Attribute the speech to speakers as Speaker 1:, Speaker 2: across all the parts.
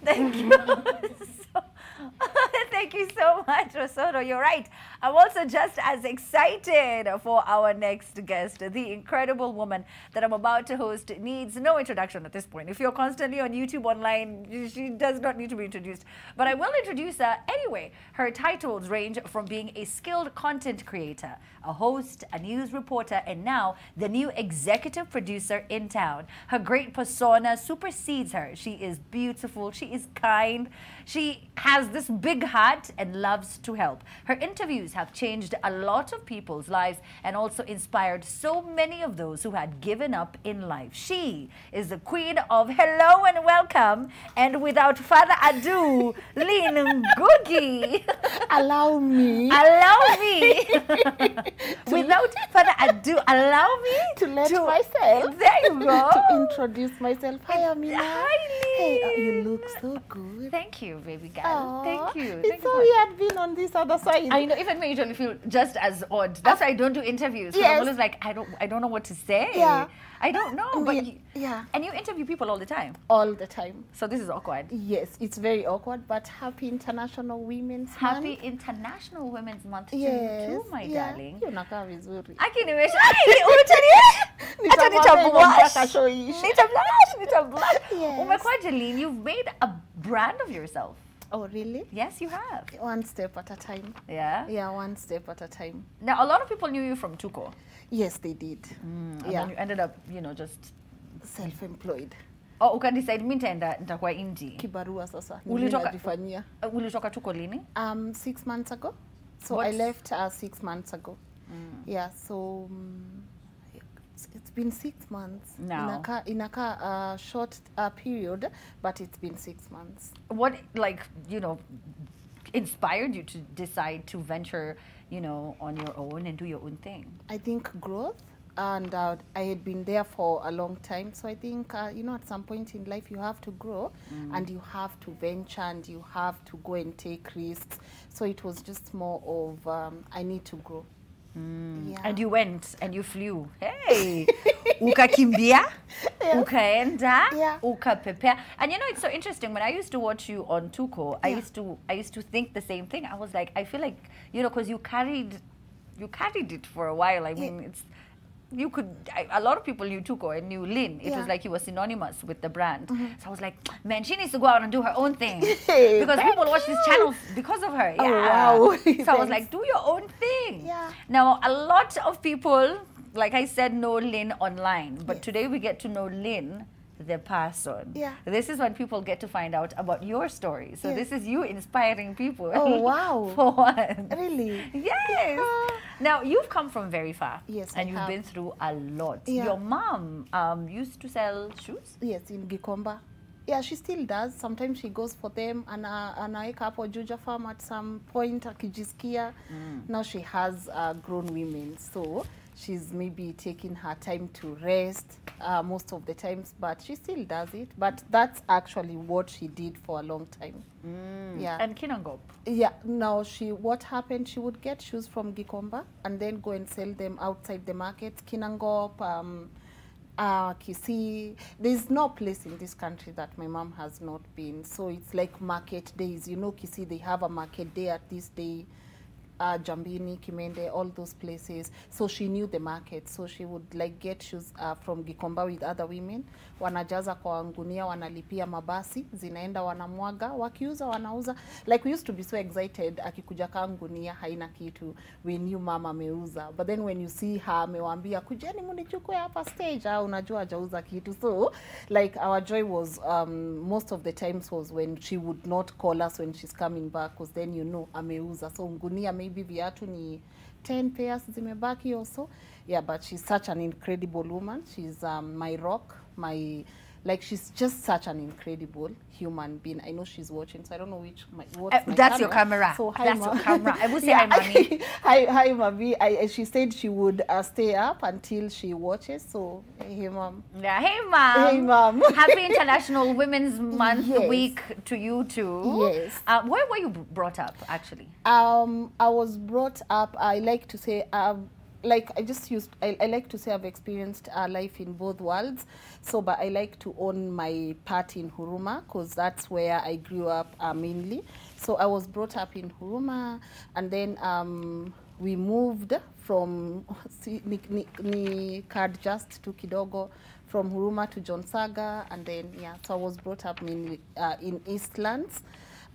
Speaker 1: Thank you. So, thank you so much, Rosoto. You're right. I'm also just as excited for our next guest. The incredible woman that I'm about to host needs no introduction at this point. If you're constantly on YouTube online, she does not need to be introduced. But I will introduce her anyway. Her titles range from being a skilled content creator, a host, a news reporter, and now the new executive producer in town. Her great persona supersedes her. She is beautiful. She is kind. She has this big heart and loves to help. Her interviews have changed a lot of people's lives and also inspired so many of those who had given up in life. She is the queen of hello and welcome. And without further ado, Lynn Ngugi.
Speaker 2: Allow me.
Speaker 1: Allow me. Without further ado, allow me
Speaker 2: to let myself.
Speaker 1: There you go.
Speaker 2: To introduce myself. Hi, Amina.
Speaker 1: Hi, Lynn.
Speaker 2: Hey, you look so good.
Speaker 1: Thank you, baby girl.
Speaker 2: Aww,
Speaker 1: thank you.
Speaker 2: It's so weird being on this other side.
Speaker 1: I know, even me usually feel just as odd. That's why I don't do interviews.
Speaker 2: Yes.
Speaker 1: I'm always like, I don't know what to say.
Speaker 2: Yeah.
Speaker 1: I don't know. But
Speaker 2: yeah.
Speaker 1: And you interview people all the time.
Speaker 2: All the time.
Speaker 1: So this is awkward.
Speaker 2: Yes, it's very awkward, but happy International Women's Month.
Speaker 1: Happy International Women's Month to you too, my darling.
Speaker 2: Unakaa vizuri.
Speaker 1: Akiniwesha. Acha nitablush.
Speaker 2: Yes.
Speaker 1: Umekuwaje, Lynn? You've made a brand of yourself.
Speaker 2: Oh, really?
Speaker 1: Yes, you have.
Speaker 2: One step at a time.
Speaker 1: Yeah?
Speaker 2: Yeah, one step at a time.
Speaker 1: Now, a lot of people knew you from TUKO.
Speaker 2: Yes, they did.
Speaker 1: And then you ended up, just...
Speaker 2: Self-employed.
Speaker 1: Oh, ukadecide mimi nitakuwa indie.
Speaker 2: Kibarua sasa.
Speaker 1: Ulitoka TUKO lini?
Speaker 2: 6 months ago. So I left 6 months ago. Yeah, so it's been 6 months.
Speaker 1: Now.
Speaker 2: Inaka short period, but it's been 6 months.
Speaker 1: What, inspired you to decide to venture, on your own and do your own thing?
Speaker 2: I think growth. And I had been there for a long time. So I think, at some point in life, you have to grow and you have to venture and you have to go and take risks. So it was just more of, I need to grow. Yeah.
Speaker 1: And you went and you flew. Hey! Ukakimbia, ukaenda, ukapepea. And it's so interesting. When I used to watch you on TUKO, I used to think the same thing. I was like, I feel like, because you carried it for a while. I mean, a lot of people knew TUKO and knew Lynn. It was like you were synonymous with the brand. So I was like, man, she needs to go out and do her own thing. Because people watch these channels because of her. Yeah.
Speaker 2: Oh, wow.
Speaker 1: So I was like, do your own thing.
Speaker 2: Yeah.
Speaker 1: Now, a lot of people, like I said, know Lynn online. But today we get to know Lynn, the person.
Speaker 2: Yeah.
Speaker 1: This is when people get to find out about your story. So this is you inspiring people.
Speaker 2: Oh, wow.
Speaker 1: For one.
Speaker 2: Really?
Speaker 1: Yes. Now, you've come from very far.
Speaker 2: Yes,
Speaker 1: and you've been through a lot.
Speaker 2: Yeah.
Speaker 1: Your mom used to sell shoes?
Speaker 2: Yes, in Gikomba. Yeah, she still does. Sometimes she goes for them and anaeka hapo Juja Farm at some point akijisikia. Now she has grown women. So she's maybe taking her time to rest most of the times, but she still does it. But that's actually what she did for a long time. Yeah.
Speaker 1: And Kinangop?
Speaker 2: Yeah. Now what happened, she would get shoes from Gikomba and then go and sell them outside the market. Kinangop, Kisii. There's no place in this country that my mom has not been. So it's like market days. Kisii, they have a market day at this day. Jambini, Kimende, all those places. So she knew the market. So she would get shoes from Gikomba with other women. Wanajaza kwa ngunia, wanalipia mabasi, zinaenda wanamwaga, wakiuza, wanauza. Like we used to be so excited, akikuja ka ngunia, haina kitu, we knew mama ameuza. But then when you see her, amewambia, kujeni munichukue hapa stage, unajua hajauza kitu. So our joy was, most of the times was when she would not call us when she's coming back, because then ameuza. So ngunia maybe viatu ni 10 pairs zimebaki also. Yeah, but she's such an incredible woman. She's my rock, she's just such an incredible human being. I know she's watching, so I don't know what's my
Speaker 1: that's your camera.
Speaker 2: So hi,
Speaker 1: that's
Speaker 2: Ma.
Speaker 1: your camera. I would say hi, mommy.
Speaker 2: Hi, mommy. She said she would stay up until she watches. So hey, mom.
Speaker 1: Yeah, hey, mom.
Speaker 2: Hey, mom.
Speaker 1: Happy International Women's Month week to you too.
Speaker 2: Yes.
Speaker 1: Where were you brought up, actually?
Speaker 2: I was brought up. I like to say. like I just used, I like to say I've experienced life in both worlds. So, but I like to own my part in Huruma because that's where I grew up mainly. So I was brought up in Huruma, and then we moved from ni card just to kidogo, from Huruma to John Saga, and then yeah, so I was brought up mainly in Eastlands,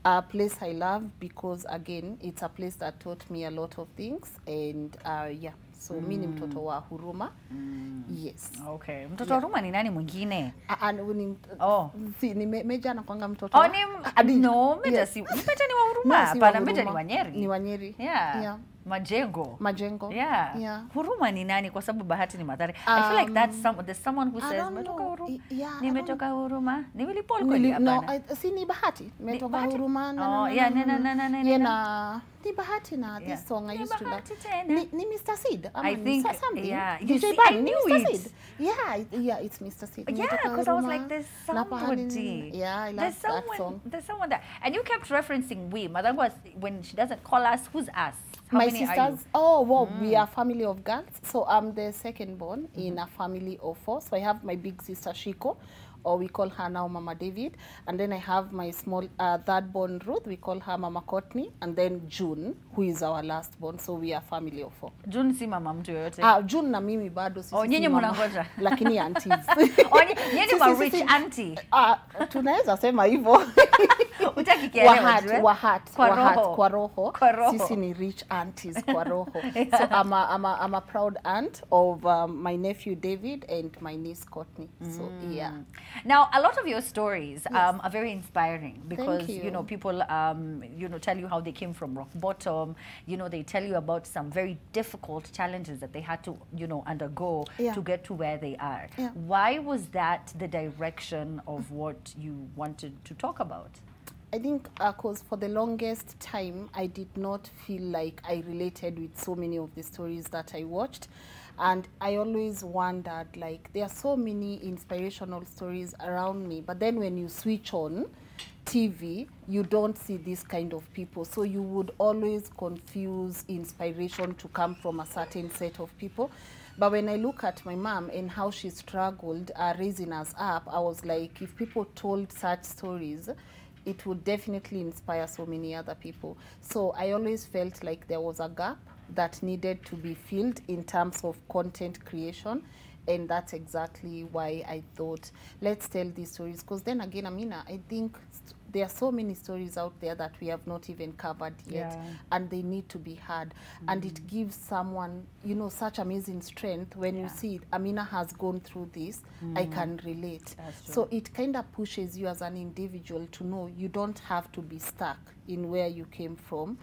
Speaker 2: a place I love because again it's a place that taught me a lot of things, and yeah, so mimi ni mtoto wa Huruma. Yes.
Speaker 1: Okay. Mtoto wa Huruma ni nani mwingine?
Speaker 2: Si ni Meja anakuanga mtoto.
Speaker 1: Oh, ni no, Meja si. Meja ni wa Huruma. Hapana, Meja ni wa Nyeri.
Speaker 2: Ni wa Nyeri.
Speaker 1: Yeah. Majengo.
Speaker 2: Yeah.
Speaker 1: Huruma ni nani kwa sababu Bahati ni Mathare? I feel like there's someone who says nimetoka Huruma.
Speaker 2: Yeah,
Speaker 1: nimetoka Huruma. Ni Willy Paul kweli hapana?
Speaker 2: No, si ni Bahati. Nimetoka Huruma.
Speaker 1: Oh, yeah,
Speaker 2: na ni Bahati na this song I used to love. Ni Mr. Sid.
Speaker 1: I think
Speaker 2: something.
Speaker 1: Yeah.
Speaker 2: You see, I knew it. Yeah, it's Mr. Sid.
Speaker 1: Yeah, because I was like, there's somebody.
Speaker 2: Yeah, I love that song.
Speaker 1: There's someone that, and you kept referencing we. Madam was, when she doesn't call us, who's us? How
Speaker 2: My
Speaker 1: many
Speaker 2: sisters,
Speaker 1: are you?
Speaker 2: oh, well, we are a family of girls. So I'm the second born in a family of 4. So I have my big sister Shiko, or we call her now Mama David. And then I have my small third born Ruth, we call her Mama Courtney. And then June, who is our last born. So we are a family of 4.
Speaker 1: June si mama mtu yoyote.
Speaker 2: June na mimi bado sisi.
Speaker 1: Oh, nyinyi mnangoja.
Speaker 2: Lakini aunties.
Speaker 1: Oh, nyinyi ma rich auntie.
Speaker 2: Tunaweza sema hivyo.
Speaker 1: Utaki kielewa
Speaker 2: kwa roho. Sisi ni rich aunties kwa roho. Yeah. So I'm a proud aunt of my nephew David and my niece Courtney. So yeah.
Speaker 1: Now a lot of your stories are very inspiring because
Speaker 2: you
Speaker 1: know people tell you how they came from rock bottom. You know, they tell you about some very difficult challenges that they had to undergo to get to where they are.
Speaker 2: Yeah.
Speaker 1: Why was that the direction of what you wanted to talk about?
Speaker 2: I think because for the longest time, I did not feel like I related with so many of the stories that I watched. And I always wondered, like, there are so many inspirational stories around me. But then when you switch on TV, you don't see this kind of people. So you would always confuse inspiration to come from a certain set of people. But when I look at my mom and how she struggled raising us up, I was like, if people told such stories, it would definitely inspire so many other people. So I always felt like there was a gap that needed to be filled in terms of content creation. And that's exactly why I thought, let's tell these stories. Because then again, Amina, I think there are so many stories out there that we have not even covered yet.
Speaker 1: Yeah.
Speaker 2: And they need to be heard. And it gives someone, such amazing strength when you see it. Amina has gone through this. I can relate. So it kind of pushes you as an individual to know you don't have to be stuck in where you came from.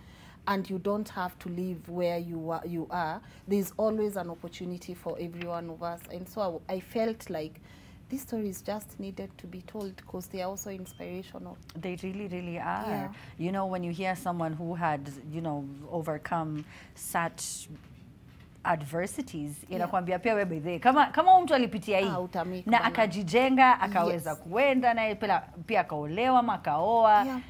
Speaker 2: And you don't have to live where you are. There's always an opportunity for every one of us. And so I felt like these stories just needed to be told because they are also inspirational.
Speaker 1: They really, really are.
Speaker 2: Yeah.
Speaker 1: You know, when you hear someone who had, overcome such adversities, inakwambia pia wewe kama mtu alipitia hii na akajijenga, akaweza kuenda na pia akaolewa ama akaoa,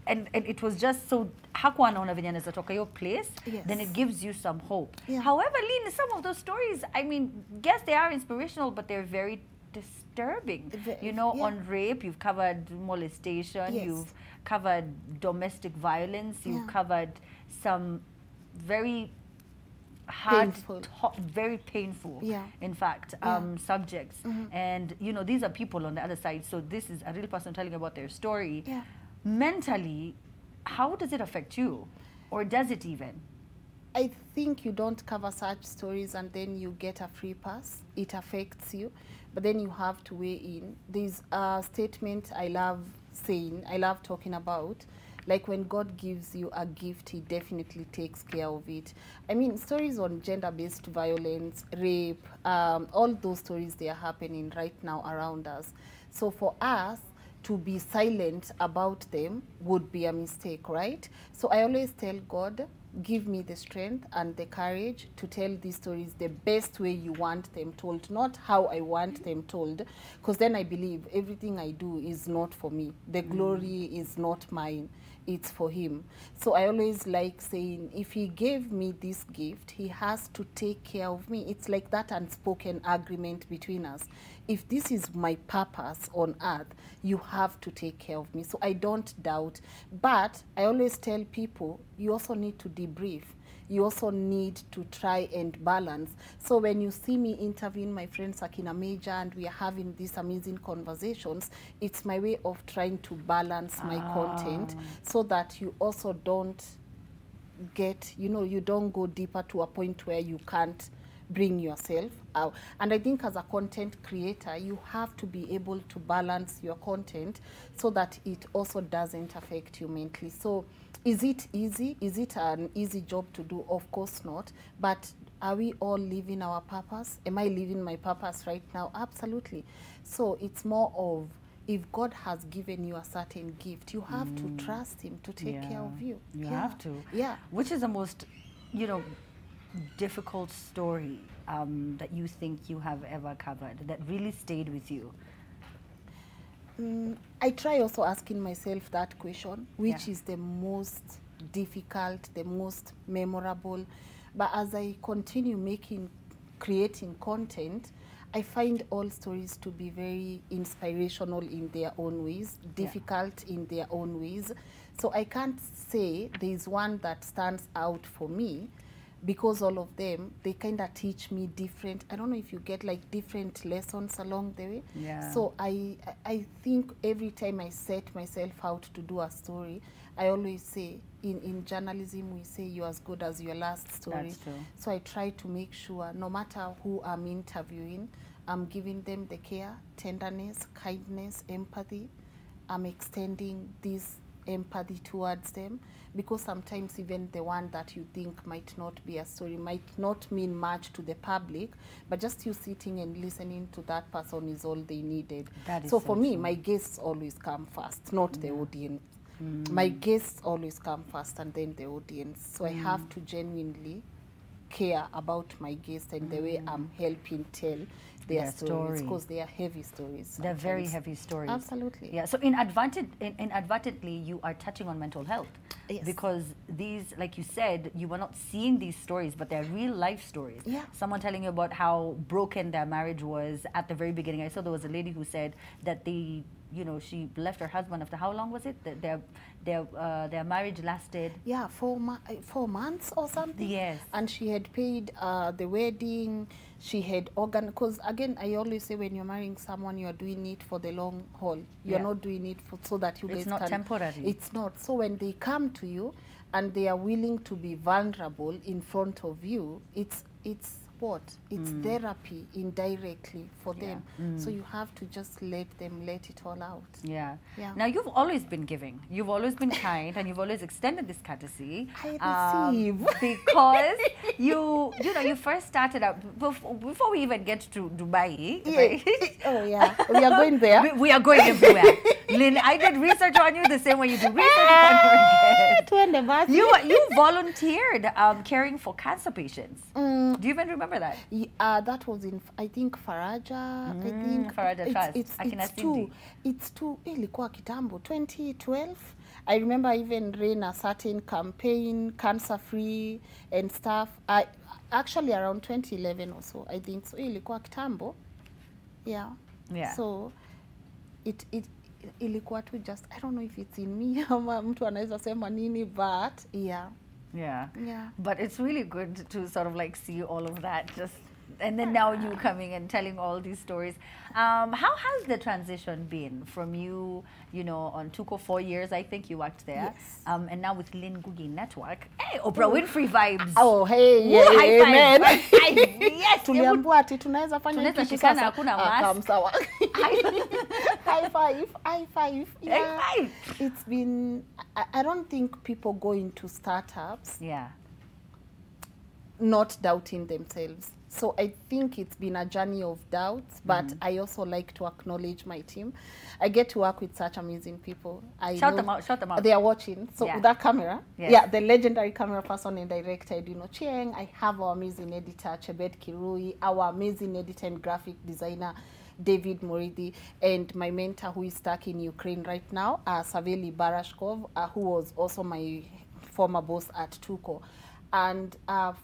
Speaker 1: and it was just so hakuwa anaona venye anaweza toka your place, then it gives you some hope. However, Lynn, some of those stories, I mean, yes, they are inspirational, but they're very disturbing. On rape, you've covered molestation, you've covered domestic violence, you've covered some very hard, very painful, in fact, subjects. And, these are people on the other side. So this is a real person telling about their story. Mentally, how does it affect you? Or does it even?
Speaker 2: I think you don't cover such stories and then you get a free pass. It affects you, but then you have to weigh in. There's a statement I love saying, I love talking about, like when God gives you a gift, he definitely takes care of it. I mean, stories on gender-based violence, rape, all those stories, they are happening right now around us. So for us, to be silent about them would be a mistake, right? So I always tell God, give me the strength and the courage to tell these stories the best way you want them told, not how I want them told, because then I believe everything I do is not for me. The glory is not mine, it's for him. So I always like saying, if he gave me this gift, he has to take care of me. It's like that unspoken agreement between us. If this is my purpose on earth, you have to take care of me. So I don't doubt. But I always tell people, you also need to debrief. You also need to try and balance. So when you see me interviewing my friends Akina Major and we are having these amazing conversations, it's my way of trying to balance my content so that you also don't get, you know, you don't go deeper to a point where you can't bring yourself out. And I think as a content creator, you have to be able to balance your content so that it also doesn't affect you mentally. So is it easy? Is it an easy job to do? Of course not. But are we all living our purpose? Am I living my purpose right now? Absolutely. So it's more of, if God has given you a certain gift, you have to trust him to take care of you.
Speaker 1: You have to.
Speaker 2: Yeah.
Speaker 1: Which is the most, you know, difficult story that you think you have ever covered that really stayed with you?
Speaker 2: I try also asking myself that question, which is the most difficult, the most memorable. But as I continue creating content, I find all stories to be very inspirational in their own ways, difficult in their own ways. So I can't say there's one that stands out for me, because all of them, they kind of teach me different, I don't know if you get like different lessons along the way.
Speaker 1: Yeah.
Speaker 2: So I think every time I set myself out to do a story, I always say, in journalism, we say you're as good as your last story.
Speaker 1: That's true.
Speaker 2: So I try to make sure no matter who I'm interviewing, I'm giving them the care, tenderness, kindness, empathy. I'm extending this empathy towards them, because sometimes even the one that you think might not be a story might not mean much to the public, but just you sitting and listening to that person is all they needed.
Speaker 1: That is
Speaker 2: so for me,
Speaker 1: true.
Speaker 2: my guests always come first, not the audience. My guests always come first and then the audience. So I have to genuinely care about my guests and the way I'm helping tell their stories, because they are heavy stories.
Speaker 1: They're very heavy stories.
Speaker 2: Absolutely.
Speaker 1: Yeah. So inadvertently, you are touching on mental health.
Speaker 2: Yes.
Speaker 1: Because these, like you said, you were not seeing these stories, but they're real life stories.
Speaker 2: Yeah.
Speaker 1: Someone telling you about how broken their marriage was at the very beginning. I saw there was a lady who said that they, you know, she left her husband after how long was it? Their marriage lasted.
Speaker 2: Yeah, 4 months or something.
Speaker 1: Yes.
Speaker 2: And she had paid the wedding. She had because again, I always say when you're marrying someone, you're doing it for the long haul. You're not doing it so that you guys can.
Speaker 1: It's not temporary.
Speaker 2: It's not. So when they come to you and they are willing to be vulnerable in front of you, it's what? It's therapy indirectly for them. So you have to just let it all out.
Speaker 1: Yeah.
Speaker 2: Yeah.
Speaker 1: Now, you've always been giving. You've always been kind, and you've always extended this courtesy.
Speaker 2: I receive.
Speaker 1: Because you know, you first started out, before we even get to Dubai.
Speaker 2: Yeah.
Speaker 1: Right?
Speaker 2: Oh, yeah. We are going there.
Speaker 1: We are going everywhere. Lynn, I did research on you the same way you do research on your guest. You volunteered caring for cancer patients. Do you even remember that?
Speaker 2: That was in, I think, Faraja. I think
Speaker 1: Faraja Trust.
Speaker 2: It's too ilikuwa kitambo 2012. I remember I even ran a certain campaign, cancer free and stuff. I actually around 2011 or so, I think. So ilikuwa kitambo. Yeah. So it ilikuwa tu just, I don't know if it's in me ama mtu anaweza sema nini, but yeah.
Speaker 1: Yeah.
Speaker 2: Yeah.
Speaker 1: But it's really good to sort of like see all of that, just, and then now you coming and telling all these stories. How has the transition been from you know, on TUKO 4 years, I think you worked there.
Speaker 2: Yes.
Speaker 1: And now with Lynn Ngugi Network. Hey, Oprah Winfrey vibes.
Speaker 2: Oh, hey,
Speaker 1: yeah, high five,
Speaker 2: amen.
Speaker 1: high five. Yes.
Speaker 2: Tuliambiwa ati tunaweza fanya kitu
Speaker 1: shikana,
Speaker 2: sasa.
Speaker 1: hakuna mask.
Speaker 2: Sawa. High five. Yeah.
Speaker 1: High five.
Speaker 2: It's been, I don't think people go into startups
Speaker 1: Yeah.
Speaker 2: not doubting themselves. So I think it's been a journey of doubts, but I also like to acknowledge my team. I get to work with such amazing people.
Speaker 1: Shout them out, shout them out.
Speaker 2: They are watching. So
Speaker 1: Yeah.
Speaker 2: that camera,
Speaker 1: Yes.
Speaker 2: yeah, the legendary camera person and director, Chieng. I have our amazing editor, Chebet Kirui, our amazing editor and graphic designer, David Moridi, and my mentor who is stuck in Ukraine right now, Saveli Barashkov, who was also my former boss at TUKO. And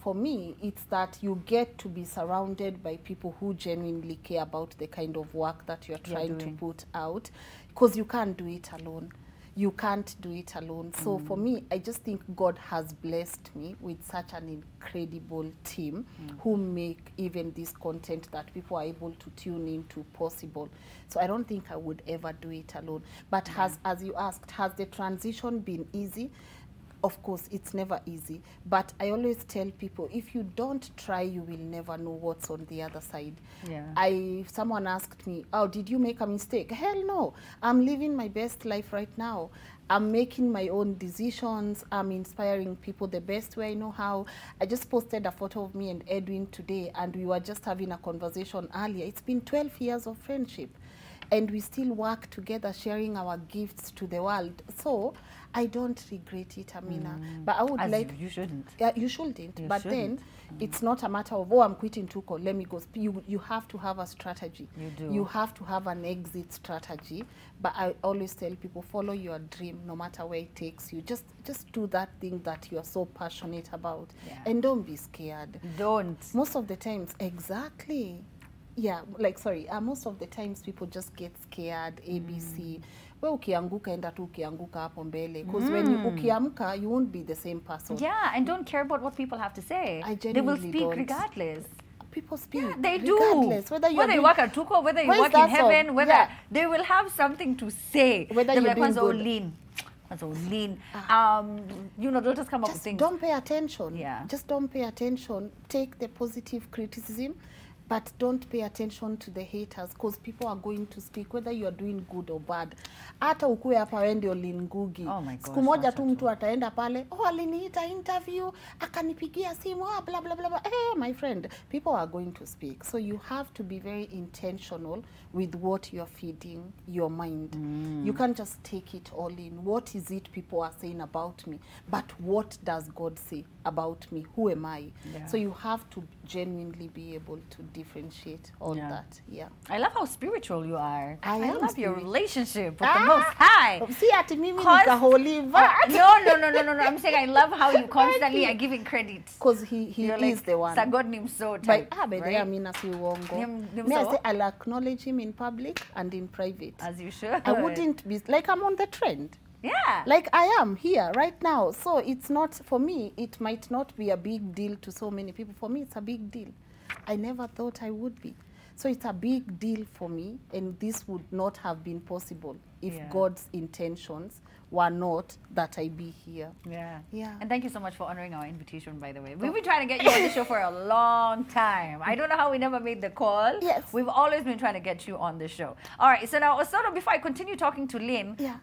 Speaker 2: for me, it's that you get to be surrounded by people who genuinely care about the kind of work that you're trying to put out, because you can't do it alone. You can't do it alone. So for me, I just think God has blessed me with such an incredible team who make even this content that people are able to tune into possible. So I don't think I would ever do it alone. But as you asked, has the transition been easy? Of course, it's never easy, but I always tell people, if you don't try, you will never know what's on the other side.
Speaker 1: Yeah.
Speaker 2: Someone asked me, oh, did you make a mistake? Hell no. I'm living my best life right now. I'm making my own decisions. I'm inspiring people the best way I know how. I just posted a photo of me and Edwin today, and we were just having a conversation earlier. It's been 12 years of friendship, and we still work together, sharing our gifts to the world. So I don't regret it, Amina. But I would
Speaker 1: You shouldn't.
Speaker 2: Yeah, you shouldn't.
Speaker 1: You
Speaker 2: But
Speaker 1: shouldn't.
Speaker 2: then it's not a matter of, oh, I'm quitting TUKO, let me go. You have to have a strategy.
Speaker 1: You do.
Speaker 2: You have to have an exit strategy. But I always tell people, follow your dream, no matter where it takes you. Just do that thing that you are so passionate about.
Speaker 1: Yeah.
Speaker 2: And don't be scared.
Speaker 1: Don't.
Speaker 2: Most of the times, exactly. Yeah, like, sorry, most of the times people just get scared, ABC. Well, ukianguka enda tu ukianguka hapo mbele. Because when you ukiamka, you won't be the same person.
Speaker 1: Yeah, and don't care about what people have to say.
Speaker 2: I
Speaker 1: They will
Speaker 2: genuinely
Speaker 1: speak
Speaker 2: don't.
Speaker 1: regardless.
Speaker 2: People speak.
Speaker 1: Yeah, they
Speaker 2: regardless,
Speaker 1: do.
Speaker 2: Whether you
Speaker 1: work at TUKO, whether you
Speaker 2: Where is
Speaker 1: work in
Speaker 2: that song?
Speaker 1: heaven, whether
Speaker 2: Yeah.
Speaker 1: they will have something to say.
Speaker 2: Whether
Speaker 1: They'll be
Speaker 2: you're
Speaker 1: like,
Speaker 2: doing
Speaker 1: "What's
Speaker 2: good."
Speaker 1: Lynn? What's Lynn? You know, they'll just come up with
Speaker 2: Just
Speaker 1: things.
Speaker 2: don't pay attention.
Speaker 1: Yeah.
Speaker 2: Just don't pay attention. Take the positive criticism, but don't pay attention to the haters, because people are going to speak whether you are doing good or bad. Hata ukue hapa wewe ndio Lynn Ngugi.
Speaker 1: Oh my gosh,
Speaker 2: Siku moja
Speaker 1: that's
Speaker 2: tu
Speaker 1: so
Speaker 2: mtu ataenda pale, oh, aliniita interview, akanipigia simu, blah blah blah blah. Hey, my friend, people are going to speak. So you have to be very intentional with what you're feeding your mind. You can't just take it all in. What is it people are saying about me? But what does God say about me? Who am I?
Speaker 1: Yeah.
Speaker 2: So you have to genuinely be able to differentiate all
Speaker 1: Yeah.
Speaker 2: that. Yeah.
Speaker 1: I love how spiritual you are.
Speaker 2: I am
Speaker 1: love your
Speaker 2: spirit-
Speaker 1: relationship with the Most High.
Speaker 2: See, ati mimi
Speaker 1: Cause-
Speaker 2: nikaholiva.
Speaker 1: No. I'm saying I love how you constantly are giving credit.
Speaker 2: Because he
Speaker 1: You're
Speaker 2: is the one.
Speaker 1: Sa God named so
Speaker 2: By
Speaker 1: type,
Speaker 2: the way,
Speaker 1: right?
Speaker 2: Amina si uongo.
Speaker 1: Ni
Speaker 2: Me, I
Speaker 1: mso?
Speaker 2: say I'll acknowledge him in public and in private.
Speaker 1: As you should.
Speaker 2: I wouldn't be like I'm on the trend.
Speaker 1: Yeah.
Speaker 2: Like I am here right now. So it's not, for me, it might not be a big deal to so many people. For me, it's a big deal. I never thought I would be. So it's a big deal for me, and this would not have been possible if
Speaker 1: Yeah.
Speaker 2: God's intentions were not that I be here.
Speaker 1: Yeah.
Speaker 2: Yeah.
Speaker 1: And thank you so much for honoring our invitation, by the way. We've been trying to get you on the show for a long time. I don't know how we never made the call.
Speaker 2: Yes.
Speaker 1: We've always been trying to get you on the show. All right. So now, Osoto, before I continue talking to Lynn,
Speaker 2: Yeah.